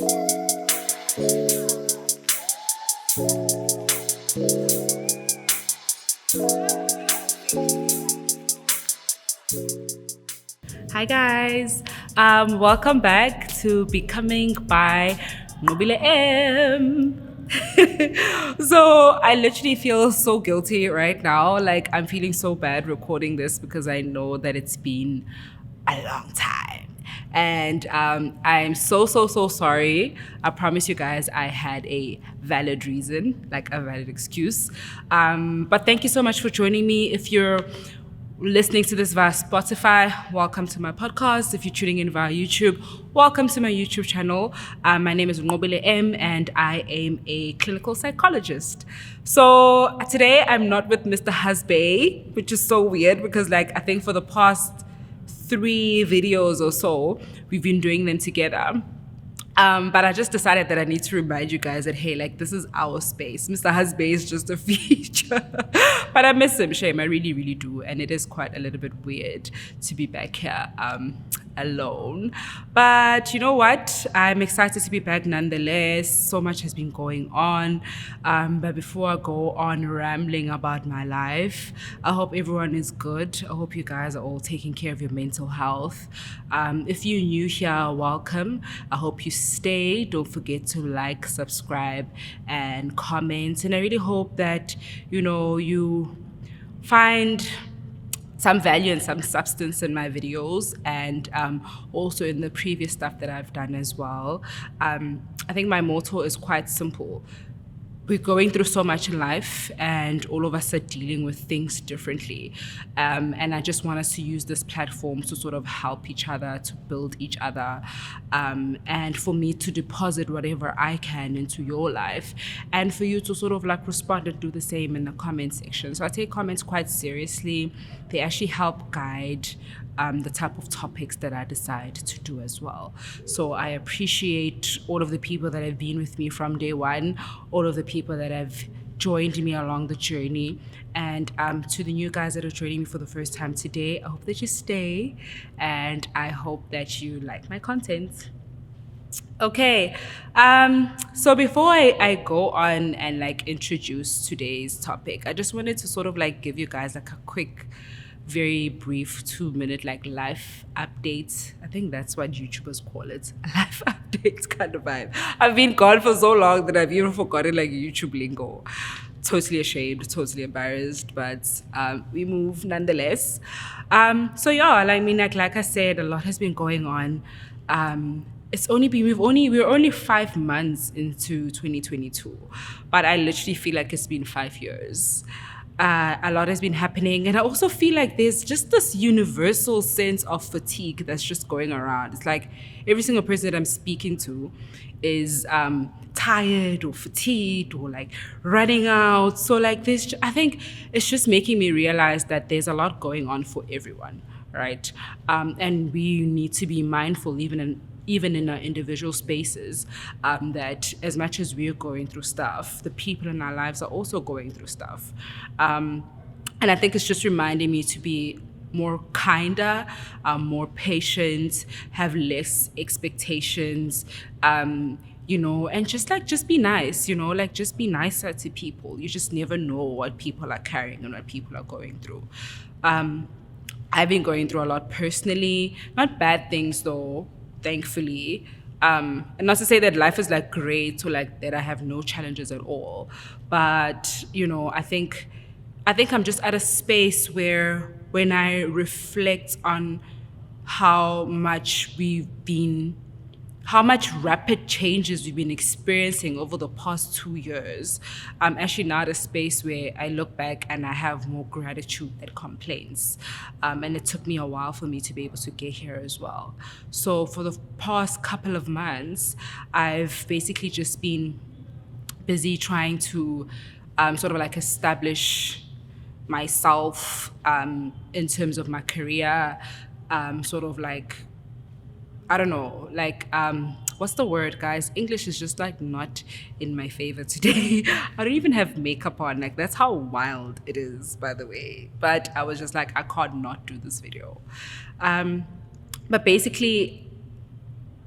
Hi guys, welcome back to Becoming by Nqobileh. So I literally feel so guilty right now. Like I'm feeling so bad recording this because I know that it's been a long time. And I'm so sorry. I promise you guys I had a valid reason, like a valid excuse. But thank you so much for joining me. If you're listening to this via Spotify, welcome to my podcast. If you're tuning in via YouTube, welcome to my YouTube channel. My name is Nqobileh and I am a clinical psychologist. So today I'm not with Mr. Husbay, which is so weird because like I think for the past 3 videos or so, we've been doing them together. But I just decided that I need to remind you guys that, hey, like, this is our space. Mr. Husbay is just a feature. But I miss him, shame. I really, really do. And it is quite a little bit weird to be back here alone. But you know what? I'm excited to be back nonetheless. So much has been going on. But before I go on rambling about my life, I hope everyone is good. I hope you guys are all taking care of your mental health. If you're new here, welcome. I hope you stay. Don't forget to like, subscribe, and comment. And I really hope that, you find some value and some substance in my videos and also in the previous stuff that I've done as well. I think my motto is quite simple. We're going through so much in life and all of us are dealing with things differently. And I just want us to use this platform to sort of help each other, to build each other, and for me to deposit whatever I can into your life and for you to sort of like respond and do the same in the comment section. So I take comments quite seriously. They actually help guide the type of topics that I decide to do as well. So I appreciate all of the people that have been with me from day one, all of the people that have joined me along the journey, and to the new guys that are joining me for the first time today, I hope that you stay and I hope that you like my content. Okay, so before I go on and like introduce today's topic, I just wanted to sort of like give you guys like a quick, very brief 2-minute like life update. I think that's what YouTubers call it, a life update kind of vibe. I've been gone for so long that I've even forgotten like YouTube lingo. Totally ashamed, totally embarrassed, but we move nonetheless. So yeah, I mean, like I said, a lot has been going on. We're only 5 months into 2022, but I literally feel like it's been 5 years. A lot has been happening, and I also feel like there's just this universal sense of fatigue that's just going around. It's like every single person that I'm speaking to is tired or fatigued or like running out. So like this, I think it's just making me realize that there's a lot going on for everyone, right? And we need to be mindful even in our individual spaces, that as much as we're going through stuff, the people in our lives are also going through stuff. And I think it's just reminding me to be more kinder, more patient, have less expectations, and just be nice, just be nicer to people. You just never know what people are carrying and what people are going through. I've been going through a lot personally, not bad things though, thankfully. And not to say that life is like great or like that I have no challenges at all. But, I think I'm just at a space where when I reflect on how much rapid changes we've been experiencing over the past 2 years, I'm actually now at a space where I look back and I have more gratitude than complaints. And it took me a while for me to be able to get here as well. So for the past couple of months, I've basically just been busy trying to sort of like establish myself in terms of my career, sort of like, I don't know, like, what's the word, guys? English is just like not in my favor today. I don't even have makeup on. Like, that's how wild it is, by the way. But I was just like, I can't not do this video. But basically,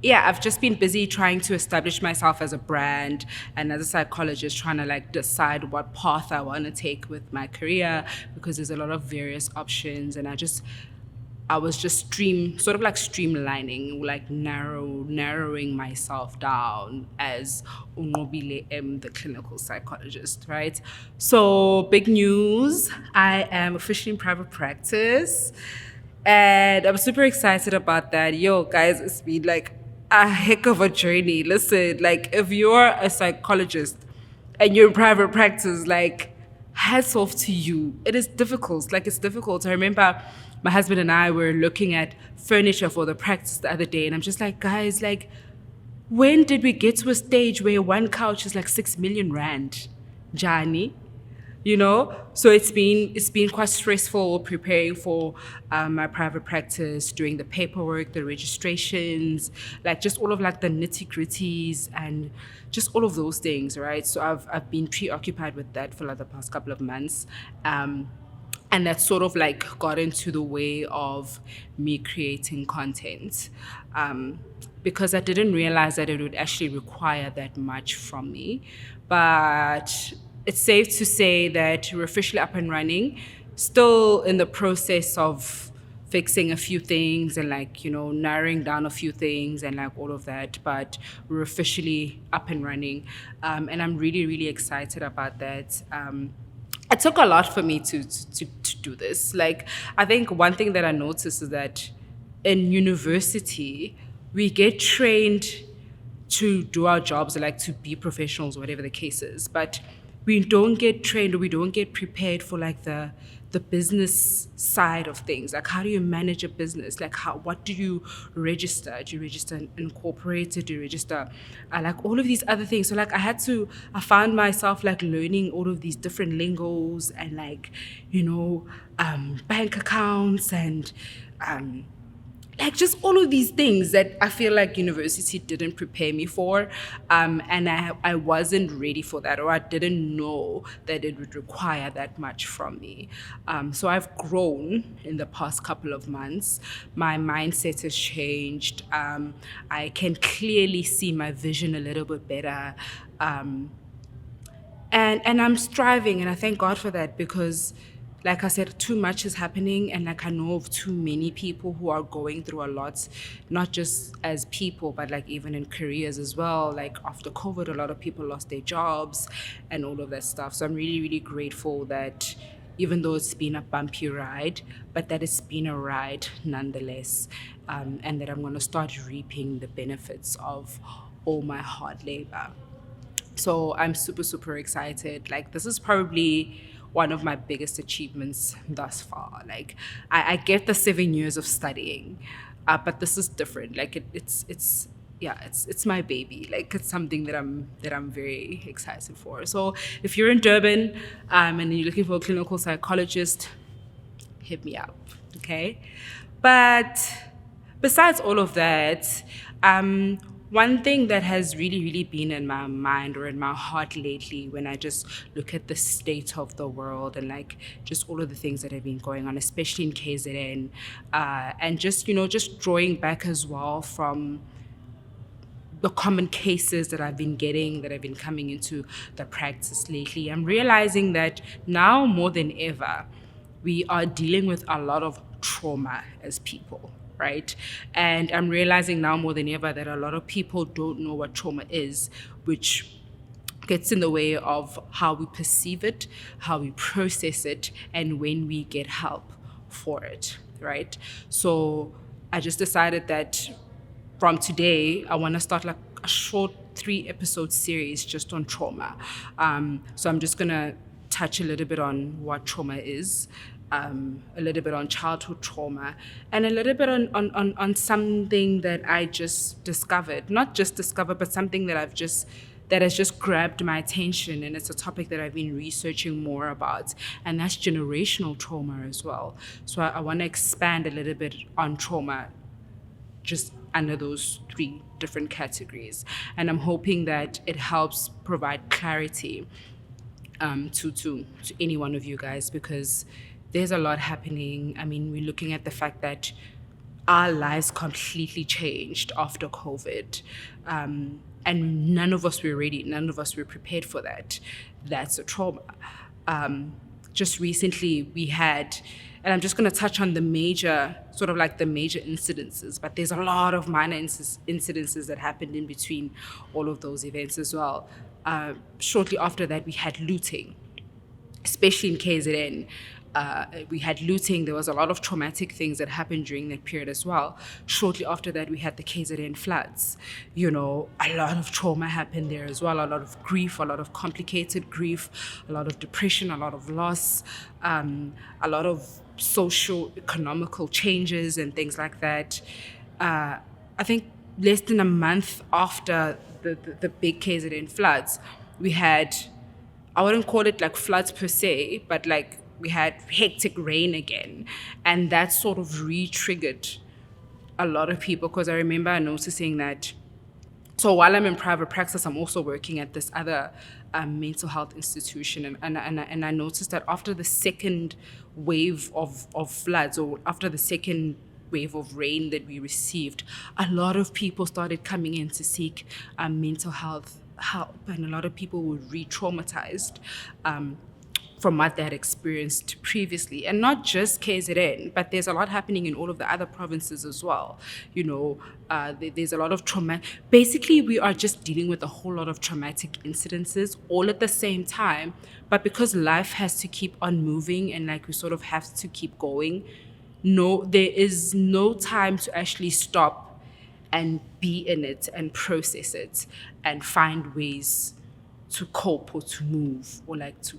yeah, I've just been busy trying to establish myself as a brand and as a psychologist, trying to like decide what path I want to take with my career because there's a lot of various options, and I was just sort of like streamlining, like narrowing myself down as Nqobileh M, the clinical psychologist, right? So big news, I am officially in private practice. And I'm super excited about that. Yo, guys, it's been like a heck of a journey. Listen, like if you're a psychologist and you're in private practice, like hats off to you. It is difficult. Like it's difficult. I remember my husband and I were looking at furniture for the practice the other day, and I'm just like, guys, like, when did we get to a stage where one couch is like 6 million rand, Johnny? So it's been quite stressful preparing for my private practice, doing the paperwork, the registrations, like just all of like the nitty gritties and just all of those things, right? So I've been preoccupied with that for like the past couple of months. And that sort of like got into the way of me creating content, because I didn't realize that it would actually require that much from me. But it's safe to say that we're officially up and running, still in the process of fixing a few things and like narrowing down a few things and like all of that, but we're officially up and running, and I'm really really excited about that. It took a lot for me to do this. Like, I think one thing that I noticed is that in university, we get trained to do our jobs, like to be professionals, whatever the case is. But we don't get trained, or we don't get prepared for like the business side of things. Like, how do you manage a business? Like, what do you register? Do you register an incorporated? Do you register like all of these other things? So like I found myself like learning all of these different lingos and like, bank accounts and like just all of these things that I feel like university didn't prepare me for, and I wasn't ready for that, or I didn't know that it would require that much from me. So I've grown in the past couple of months. My mindset has changed. I can clearly see my vision a little bit better. And I'm striving, and I thank God for that, because like I said, too much is happening, and like I know of too many people who are going through a lot, not just as people, but like even in careers as well. Like after COVID, a lot of people lost their jobs and all of that stuff. So I'm really, really grateful that even though it's been a bumpy ride, but that it's been a ride nonetheless, and that I'm going to start reaping the benefits of all my hard labor. So I'm super, super excited. Like, this is probably one of my biggest achievements thus far. Like, I get the 7 years of studying, but this is different. Like, it's my baby. Like, it's something that I'm very excited for. So if you're in Durban, and you're looking for a clinical psychologist, hit me up, okay? But besides all of that, one thing that has really, really been in my mind or in my heart lately, when I just look at the state of the world and like just all of the things that have been going on, especially in KZN, and just drawing back as well from the common cases that I've been getting, that have been coming into the practice lately, I'm realizing that now more than ever, we are dealing with a lot of trauma as people, right? And I'm realizing now more than ever that a lot of people don't know what trauma is, which gets in the way of how we perceive it, how we process it, and when we get help for it, right? So I just decided that from today, I want to start like a short 3-episode series just on trauma. So I'm just going to touch a little bit on what trauma is, a little bit on childhood trauma, and a little bit on something that I just discovered. Not just discovered, but something that that has just grabbed my attention, and it's a topic that I've been researching more about, and that's generational trauma as well. So I want to expand a little bit on trauma just under those 3 different categories. And I'm hoping that it helps provide clarity to any one of you guys, because there's a lot happening. I mean, we're looking at the fact that our lives completely changed after COVID. And none of us were ready, none of us were prepared for that. That's a trauma. Um, just recently, we had, and I'm just going to touch on the major, sort of like the major incidences, but there's a lot of minor incidences that happened in between all of those events as well. Shortly after that, we had looting, especially in KZN. We had looting. There was a lot of traumatic things that happened during that period as well. Shortly after that, we had the KZN floods. You know, a lot of trauma happened there as well. A lot of grief, a lot of complicated grief, a lot of depression, a lot of loss, a lot of social, economical changes and things like that. I think less than a month after the big KZN floods, we had, I wouldn't call it like floods per se, but like we had hectic rain again. And that sort of re-triggered a lot of people, because I remember noticing that. So while I'm in private practice, I'm also working at this other mental health institution. And I noticed that after the second wave of floods, or after the second wave of rain that we received, a lot of people started coming in to seek mental health help, and a lot of people were re-traumatized from what they had experienced previously. And not just KZN, but there's a lot happening in all of the other provinces as well. You know, there's a lot of trauma. Basically, we are just dealing with a whole lot of traumatic incidences all at the same time. But because life has to keep on moving, and like we sort of have to keep going, there is no time to actually stop and be in it and process it and find ways to cope or to move, or like to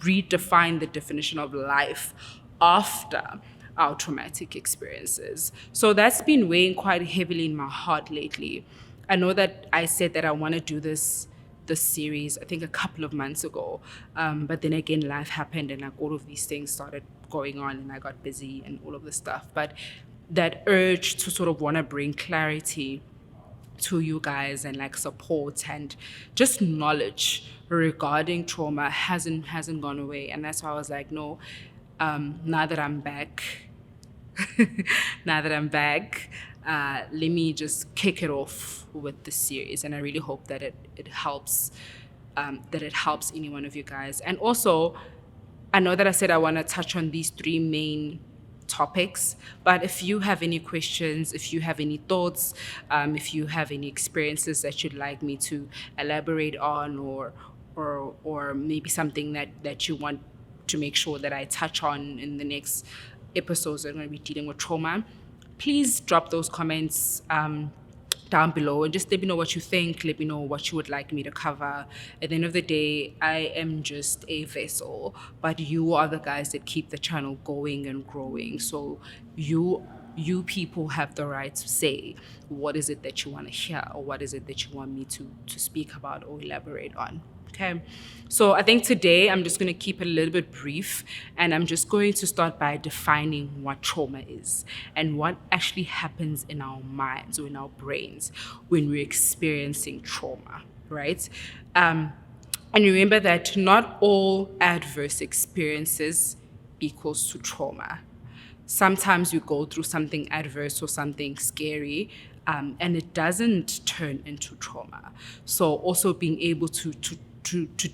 redefine the definition of life after our traumatic experiences. So that's been weighing quite heavily in my heart lately. I know that I said that I want to do this series, I think a couple of months ago, but then again life happened, and like all of these things started going on, and I got busy and all of this stuff. But that urge to sort of want to bring clarity to you guys, and like support and just knowledge regarding trauma hasn't gone away. And that's why I was like, no, now that I'm back, let me just kick it off with the series. And I really hope that it helps any one of you guys. And also, I know that I said I want to touch on these three main topics, but if you have any questions, if you have any thoughts, if you have any experiences that you'd like me to elaborate on, or maybe something that you want to make sure that I touch on in the next episodes that are going to be dealing with trauma, please drop those comments down below, and just let me know what you think. Let me know what you would like me to cover. At the end of the day, I am just a vessel, but you are the guys that keep the channel going and growing. So you people have the right to say what is it that you want to hear, or what is it that you want me to speak about or elaborate on. Okay, so I think today I'm just going to keep it a little bit brief, and I'm just going to start by defining what trauma is and what actually happens in our minds or in our brains when we're experiencing trauma, right? And remember that not all adverse experiences equals to trauma. Sometimes we go through something adverse or something scary, and it doesn't turn into trauma. So also being able to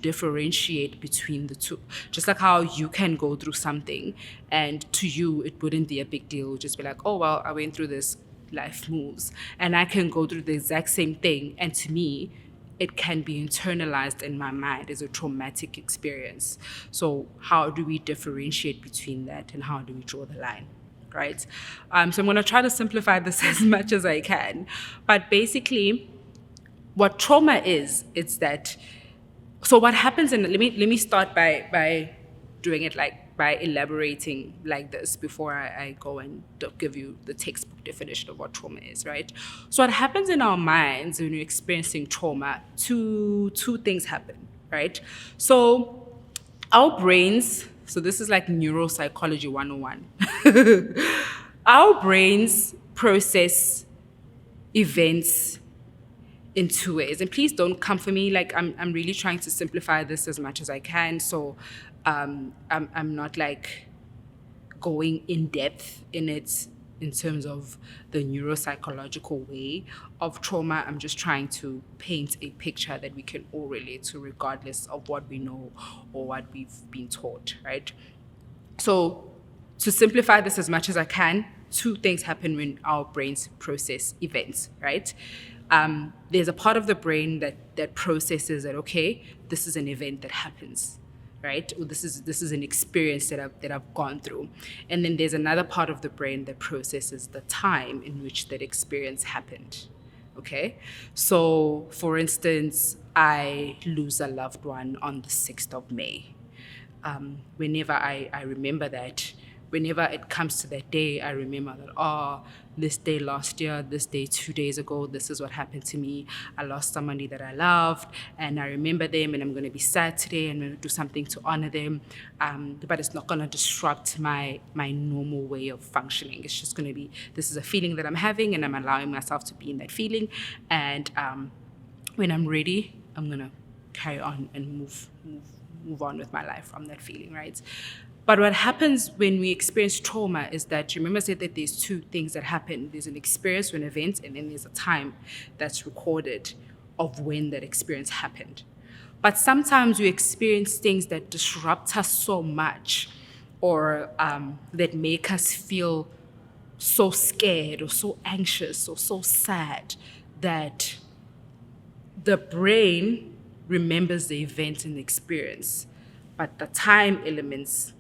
differentiate between the two. Just like how you can go through something and to you it wouldn't be a big deal, just be like, oh well, I went through this, life moves. And I can go through the exact same thing, and to me it can be internalized in my mind as a traumatic experience. So how do we differentiate between that, and how do we draw the line? Right? So I'm going to try to simplify this as much as I can. But basically, what trauma is, it's that. So what happens, and let me start by doing it like by elaborating like this before I go and give you the textbook definition of what trauma is, right? So what happens in our minds when you're experiencing trauma, two things happen, right? So our brains, so this is like neuropsychology 101. Our brains process events in two ways. And please don't come for me. Like I'm really trying to simplify this as much as I can. So I'm not like going in depth in it in terms of the neuropsychological way of trauma. I'm just trying to paint a picture that we can all relate to, regardless of what we know or what we've been taught, right? So, to simplify this as much as I can, two things happen when our brains process events, right? There's a part of the brain that processes that, okay, this is an event that happens, right? Or this is an experience that I've gone through, and then there's another part of the brain that processes the time in which that experience happened. Okay, so for instance, I lose a loved one on the 6th of May. Whenever I remember that, whenever it comes to that day, I remember that, oh, this day last year, this day 2 days ago, this is what happened to me. I lost somebody that I loved, and I remember them, and I'm going to be sad today. I'm going to do something to honor them, but it's not going to disrupt my normal way of functioning. It's just going to be, this is a feeling that I'm having, and I'm allowing myself to be in that feeling. And when I'm ready, I'm going to carry on and move on with my life from that feeling, right? But what happens when we experience trauma is that, remember I said that there's two things that happen. There's an experience or an event, and then there's a time that's recorded of when that experience happened. But sometimes we experience things that disrupt us so much, or that make us feel so scared or so anxious or so sad, that the brain remembers the event and the experience, but the time element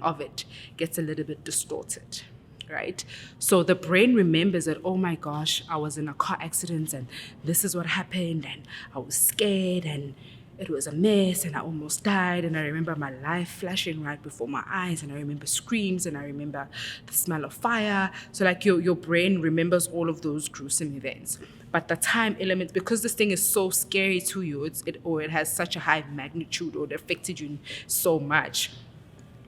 of it gets a little bit distorted, right? So the brain remembers that, oh my gosh, I was in a car accident and this is what happened, and I was scared and it was a mess and I almost died, and I remember my life flashing right before my eyes, and I remember screams, and I remember the smell of fire. So like your brain remembers all of those gruesome events. But the time element, because this thing is so scary to you, it has such a high magnitude, or it affected you so much,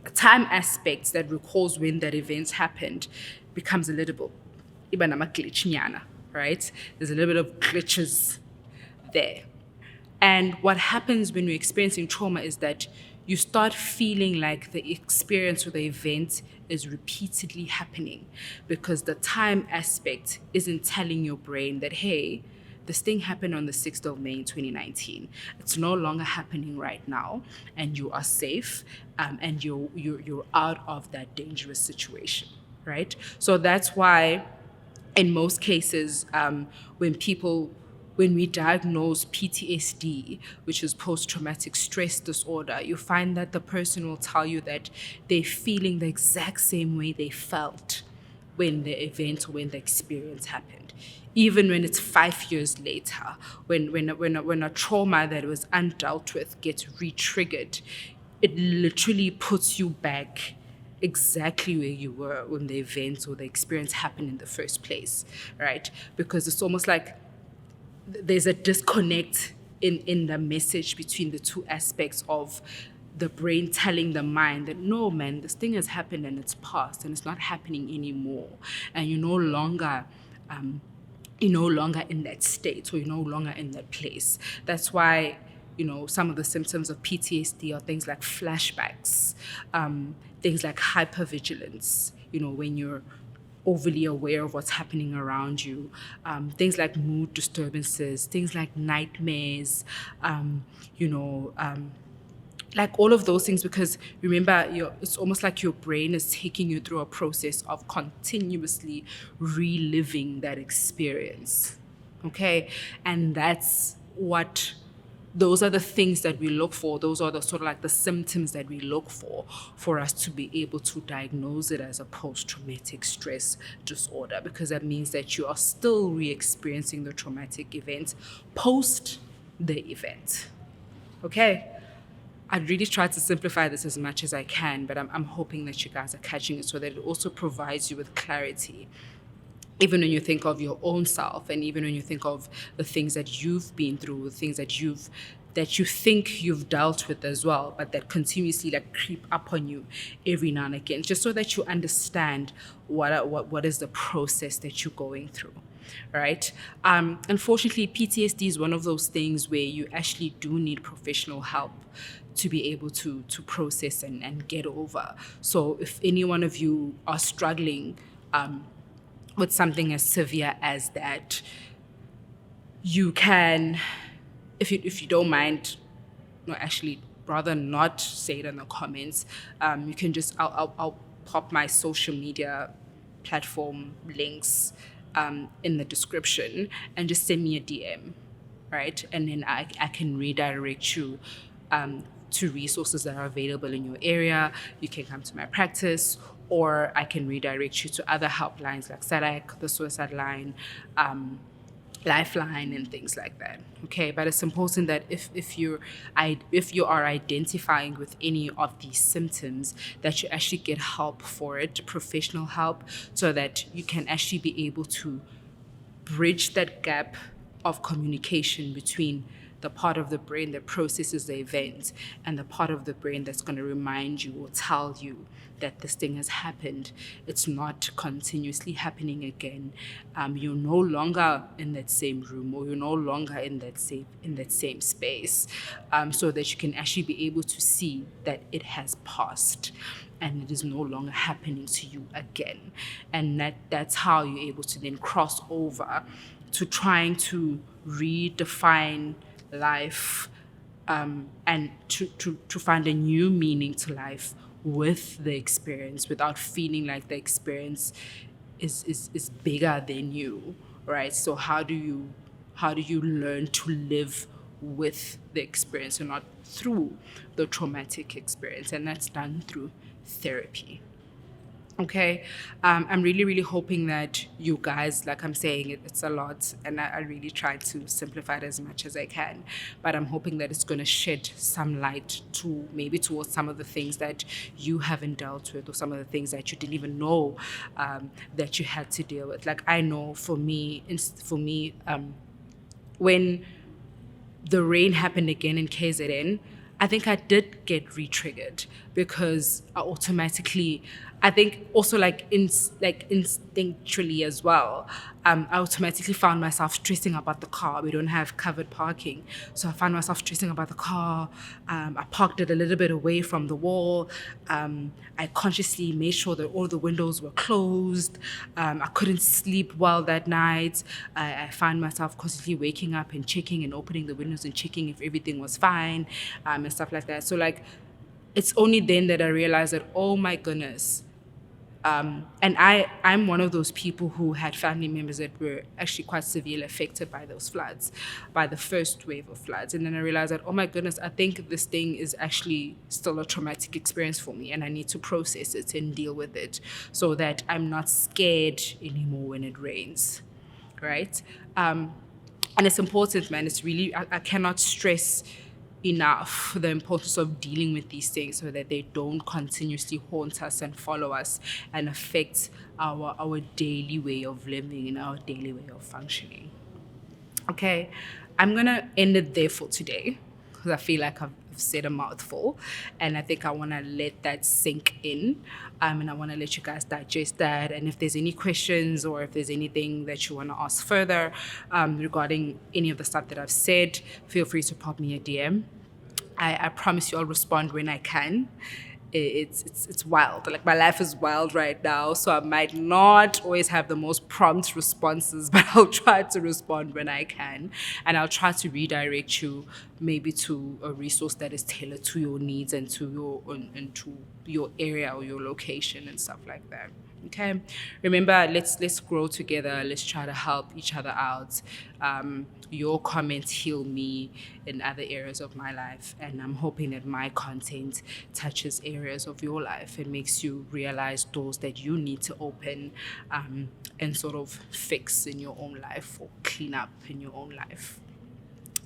the time aspects that recalls when that event happened becomes a little bit, glitch, right? There's a little bit of glitches there. And what happens when you're experiencing trauma is that you start feeling like the experience or the event is repeatedly happening, because the time aspect isn't telling your brain that, hey, this thing happened on the 6th of May in 2019. It's no longer happening right now, and you are safe, and you're out of that dangerous situation, right? So that's why in most cases, when we diagnose PTSD, which is post-traumatic stress disorder, you find that the person will tell you that they're feeling the exact same way they felt when the event or when the experience happened. Even when it's 5 years later, when a trauma that was undealt with gets re-triggered, it literally puts you back exactly where you were when the event or the experience happened in the first place, right? Because it's almost like there's a disconnect in the message between the two aspects of the brain telling the mind that, no, man, this thing has happened and it's past and it's not happening anymore. And you're no longer in that state, or you're no longer in that place. That's why, some of the symptoms of PTSD are things like flashbacks, things like hypervigilance, when you're overly aware of what's happening around you, things like mood disturbances, things like nightmares, like all of those things, because remember, it's almost like your brain is taking you through a process of continuously reliving that experience, okay? And those are the things that we look for. Those are the sort of like the symptoms that we look for us to be able to diagnose it as a post-traumatic stress disorder, because that means that you are still re-experiencing the traumatic event post the event. Okay? I'd really try to simplify this as much as I can, but I'm hoping that you guys are catching it, so that it also provides you with clarity. Even when you think of your own self, and even when you think of the things that you've been through, the things that you think you've dealt with as well, but that continuously like creep up on you every now and again, just so that you understand what is the process that you're going through, right? Unfortunately, PTSD is one of those things where you actually do need professional help to be able to process and get over. So if any one of you are struggling with something as severe as that, you can, if you don't mind, no, actually, rather not say it in the comments. You can just, I'll pop my social media platform links in the description, and just send me a DM, right? And then I can redirect you to resources that are available in your area. You can come to my practice, or I can redirect you to other helplines like SADC, the suicide line, Lifeline, and things like that. Okay, but it's important that if you are identifying with any of these symptoms, that you actually get help for it, professional help, so that you can actually be able to bridge that gap of communication between the part of the brain that processes the event and the part of the brain that's going to remind you or tell you that this thing has happened. It's not continuously happening again. You're no longer in that same room, or you're no longer in that same space, so that you can actually be able to see that it has passed and it is no longer happening to you again. And that's how you're able to then cross over to trying to redefine life, and to find a new meaning to life with the experience, without feeling like the experience is bigger than you, right? So how do you learn to live with the experience and not through the traumatic experience? And that's done through therapy. Okay, I'm really, really hoping that you guys, like I'm saying, it's a lot, and I really try to simplify it as much as I can. But I'm hoping that it's going to shed some light to maybe towards some of the things that you haven't dealt with, or some of the things that you didn't even know that you had to deal with. Like, I know for me, when the rain happened again in KZN, I think I did get re-triggered, because I automatically, I think also instinctually as well, I automatically found myself stressing about the car. We don't have covered parking, so I found myself stressing about the car. I parked it a little bit away from the wall. I consciously made sure that all the windows were closed. I couldn't sleep well that night. I found myself constantly waking up and checking and opening the windows and checking if everything was fine, and stuff like that. So like, it's only then that I realized that, oh my goodness. And I'm one of those people who had family members that were actually quite severely affected by those floods, by the first wave of floods. And then I realized that, oh my goodness, I think this thing is actually still a traumatic experience for me, and I need to process it and deal with it, so that I'm not scared anymore when it rains, right? And it's important, man. It's really, I cannot stress enough the importance of dealing with these things, so that they don't continuously haunt us and follow us and affect our daily way of living and our daily way of functioning. Okay, I'm gonna end it there for today, because I feel like I've said a mouthful, and I think I want to let that sink in, and I want to let you guys digest that. And if there's any questions, or if there's anything that you want to ask further regarding any of the stuff that I've said, feel free to pop me a DM. I promise you I'll respond when I can. It's wild. Like, my life is wild right now, so I might not always have the most prompt responses, but I'll try to respond when I can, and I'll try to redirect you maybe to a resource that is tailored to your needs and to your area or your location and stuff like that. Okay, remember, let's grow together. Let's try to help each other out. Your comments heal me in other areas of my life, and I'm hoping that my content touches areas of your life and makes you realize doors that you need to open, and sort of fix in your own life, or clean up in your own life.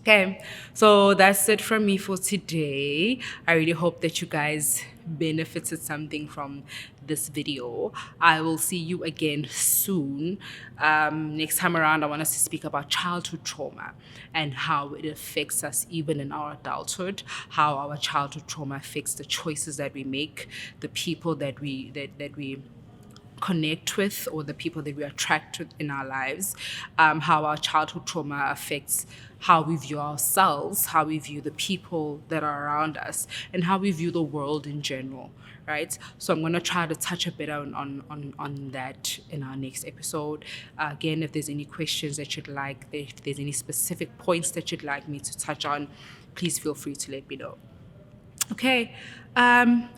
Okay, so that's it from me for today. I really hope that you guys benefited something from this video. I will see you again soon. Next time around, I want us to speak about childhood trauma and how it affects us even in our adulthood, how our childhood trauma affects the choices that we make, the people that we connect with, or the people that we attract with in our lives, how our childhood trauma affects how we view ourselves, how we view the people that are around us, and how we view the world in general, right? So I'm going to try to touch a bit on that in our next episode. Again, if there's any questions that you'd like, if there's any specific points that you'd like me to touch on, please feel free to let me know. Okay.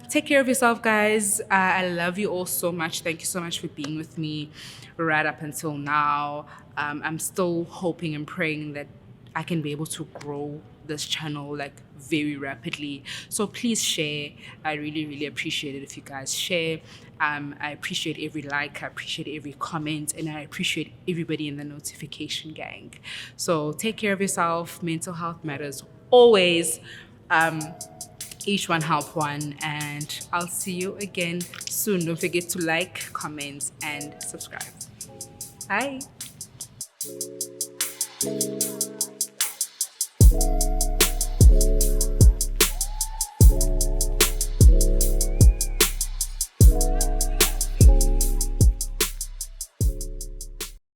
Take care of yourself, guys. I love you all so much. Thank you so much for being with me right up until now. I'm still hoping and praying that I can be able to grow this channel like very rapidly. So please share. I really, really appreciate it if you guys share. I appreciate every like, I appreciate every comment, and I appreciate everybody in the notification gang. So take care of yourself. Mental health matters always. Each one help one, and I'll see you again soon. Don't forget to like, comment, and subscribe. Bye.